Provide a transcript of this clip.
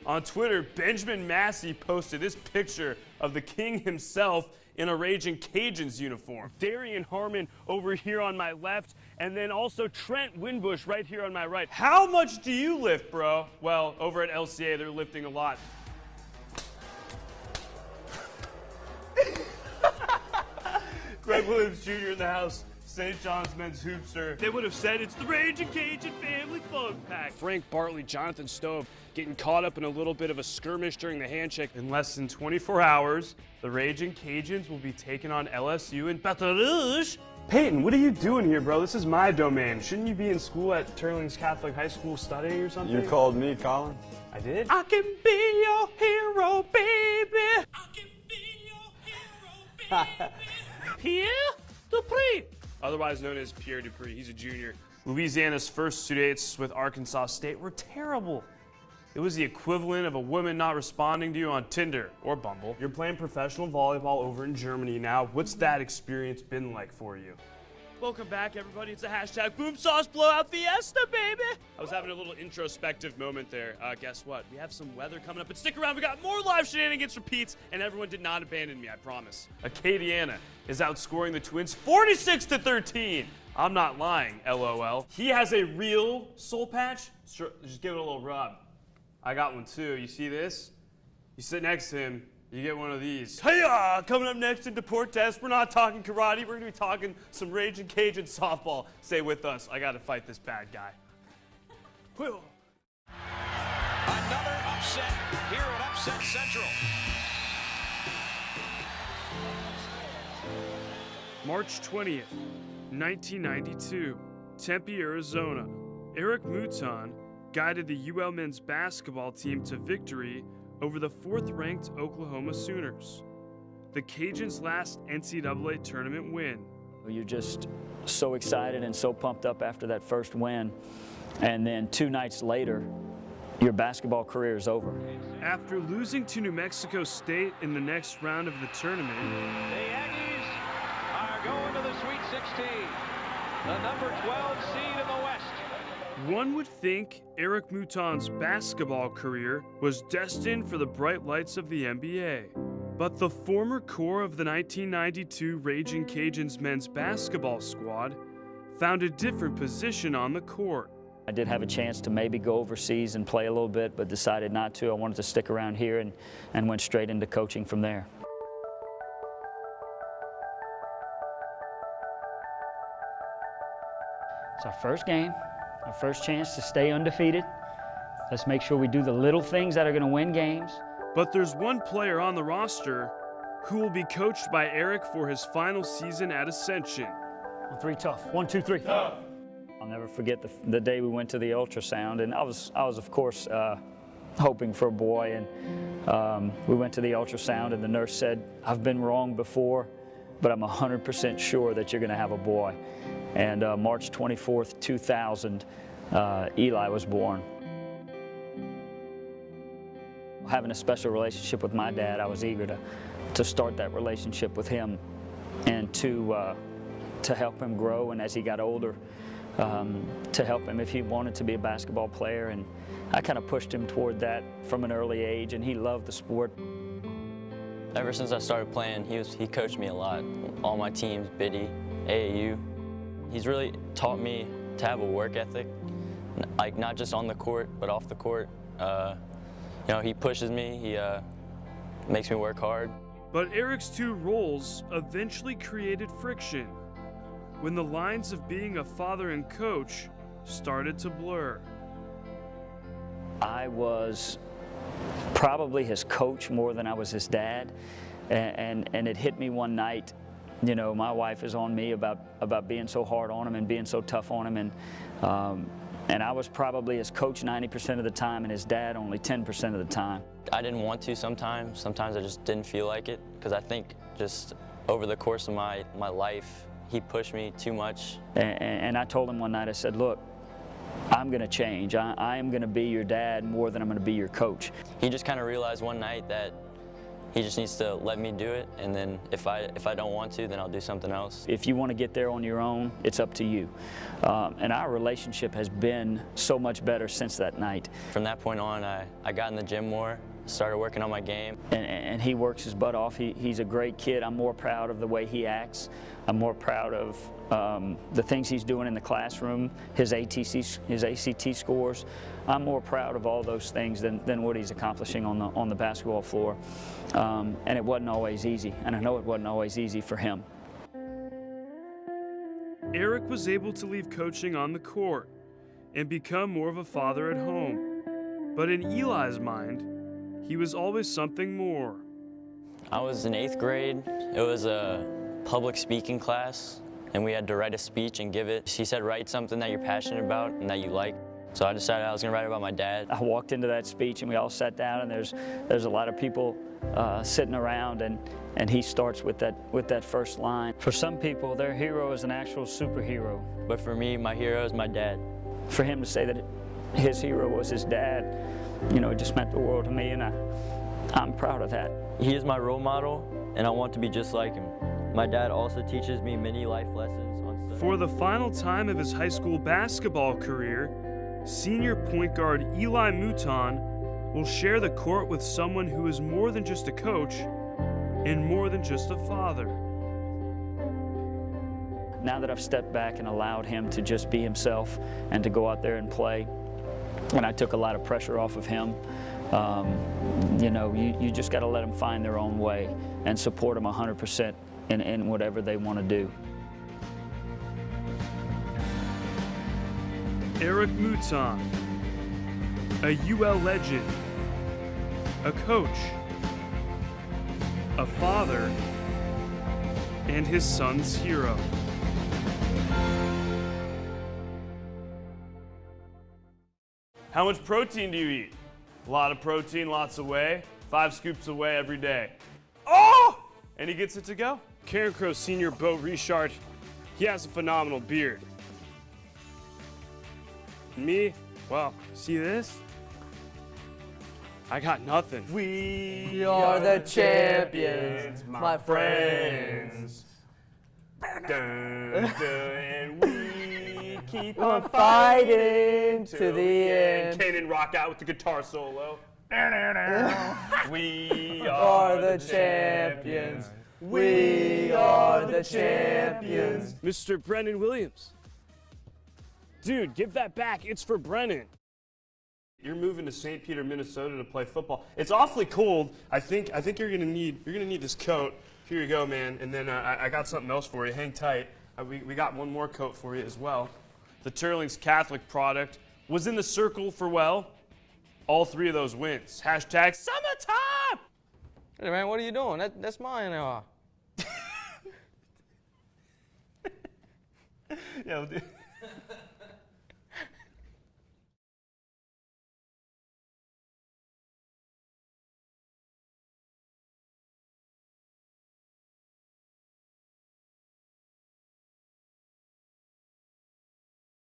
On Twitter, Benjamin Massey posted this picture of the king himself in a Raging Cajuns uniform. Darian Harmon over here on my left, and then also Trent Winbush right here on my right. How much do you lift, bro? Well, over at LCA, they're lifting a lot. Greg Williams Jr. in the house. St. John's men's hoopster. They would have said it's the Raging Cajun Family Fun Pack. Frank Bartley, Jonathan Stove getting caught up in a little bit of a skirmish during the handshake. In less than 24 hours, the Raging Cajuns will be taking on LSU in Baton Rouge. Peyton, what are you doing here, bro? This is my domain. Shouldn't you be in school at Turling's Catholic High School studying or something? You called me, Collin. I did? I can be your hero, baby. I can be your hero, baby. Pierre Dupree. Otherwise known as Pierre Dupree. He's a junior. Louisiana's first 2 dates with Arkansas State were terrible. It was the equivalent of a woman not responding to you on Tinder or Bumble. You're playing professional volleyball over in Germany now. What's that experience been like for you? Welcome back, everybody. It's a hashtag Boom Sauce Blowout Fiesta, baby. I was having a little introspective moment there. Guess what? We have some weather coming up, but stick around. We got more live shenanigans for Pete's, and everyone did not abandon me, I promise. Acadiana is outscoring the Twins 46-13. I'm not lying, LOL. He has a real soul patch. Just give it a little rub. I got one too. You see this? You sit next to him, you get one of these. Hey-ya! Coming up next in Deportes, we're not talking karate, we're gonna be talking some Raging Cajun softball. Stay with us, I gotta fight this bad guy. Another upset here at Upset Central. March 20th, 1992, Tempe, Arizona. Eric Mouton guided the UL men's basketball team to victory over the 4th-ranked Oklahoma Sooners, the Cajuns' last NCAA tournament win. You're just so excited and so pumped up after that first win, and then 2 nights later, your basketball career is over. After losing to New Mexico State in the next round of the tournament, the Aggies are going to the Sweet 16, the number 12 seed in the West. One would think Eric Mouton's basketball career was destined for the bright lights of the NBA. But the former core of the 1992 Raging Cajuns men's basketball squad found a different position on the court. I did have a chance to maybe go overseas and play a little bit, but decided not to. I wanted to stick around here and went straight into coaching from there. It's our first game. Our first chance to stay undefeated. Let's make sure we do the little things that are going to win games. But there's one player on the roster who will be coached by Eric for his final season at Ascension. 3 tough. 1, 2, 3. Tough. I'll never forget the day we went to the ultrasound, and I was of course hoping for a boy, and we went to the ultrasound, and the nurse said, "I've been wrong before, but I'm 100% sure that you're going to have a boy." And March 24th, 2000, Eli was born. Having a special relationship with my dad, I was eager to start that relationship with him and to help him grow, and as he got older, to help him if he wanted to be a basketball player. And I kind of pushed him toward that from an early age, and he loved the sport. Ever since I started playing, he coached me a lot. All my teams, Biddy, AAU. He's really taught me to have a work ethic, like not just on the court, but off the court. You know, he pushes me, he makes me work hard. But Eric's 2 roles eventually created friction when the lines of being a father and coach started to blur. I was probably his coach more than I was his dad, and it hit me one night. You know, my wife is on me about being so hard on him and being so tough on him, and I was probably his coach 90% of the time and his dad only 10% of the time. I didn't want to sometimes. Sometimes I just didn't feel like it, because I think just over the course of my life, he pushed me too much. And I told him one night, I said, "Look, I'm going to change. I am going to be your dad more than I'm going to be your coach." He just kind of realized one night that He just needs to let me do it, and then if I don't want to, then I'll do something else. If you want to get there on your own, it's up to you. And our relationship has been so much better since that night. From that point on, I got in the gym more, started working on my game. And he works his butt off. He's a great kid. I'm more proud of the way he acts. I'm more proud of the things he's doing in the classroom, his ACT scores. I'm more proud of all those things than what he's accomplishing on the basketball floor. And it wasn't always easy, and I know it wasn't always easy for him. Eric was able to leave coaching on the court and become more of a father at home. But in Eli's mind, he was always something more. I was in 8th grade. It was a public speaking class, and we had to write a speech and give it. He said, write something that you're passionate about and that you like. So I decided I was going to write about my dad. I walked into that speech, and we all sat down, and there's a lot of people sitting around, and he starts with that first line. For some people, their hero is an actual superhero. But for me, my hero is my dad. For him to say that his hero was his dad, you know, it just meant the world to me, and I'm proud of that. He is my role model, and I want to be just like him. My dad also teaches me many life lessons on stuff. For the final time of his high school basketball career, senior point guard Eli Mouton will share the court with someone who is more than just a coach and more than just a father. Now that I've stepped back and allowed him to just be himself and to go out there and play, and I took a lot of pressure off of him, you know, you just got to let them find their own way and support them 100% in whatever they want to do. Eric Mouton, a UL legend, a coach, a father, and his son's hero. How much protein do you eat? A lot of protein, lots of whey, 5 scoops of whey every day. Oh! And he gets it to go. Karen Crow senior Beau Richard, he has a phenomenal beard. Me, well, see this? I got nothing. We are the champions, my friends. And we keep on fighting to the end. Kanan rock out with the guitar solo. We Are the champions. We are the champions. Mr. Brennan Williams. Dude, give that back. It's for Brennan. You're moving to St. Peter, Minnesota to play football. It's awfully cold. I think you're gonna need this coat. Here you go, man. And then I got something else for you. Hang tight. We got one more coat for you as well. The Turling's Catholic product was in the circle for, well, all 3 of those wins. Hashtag summertime. Hey man, what are you doing? That's mine. Yeah, we'll do.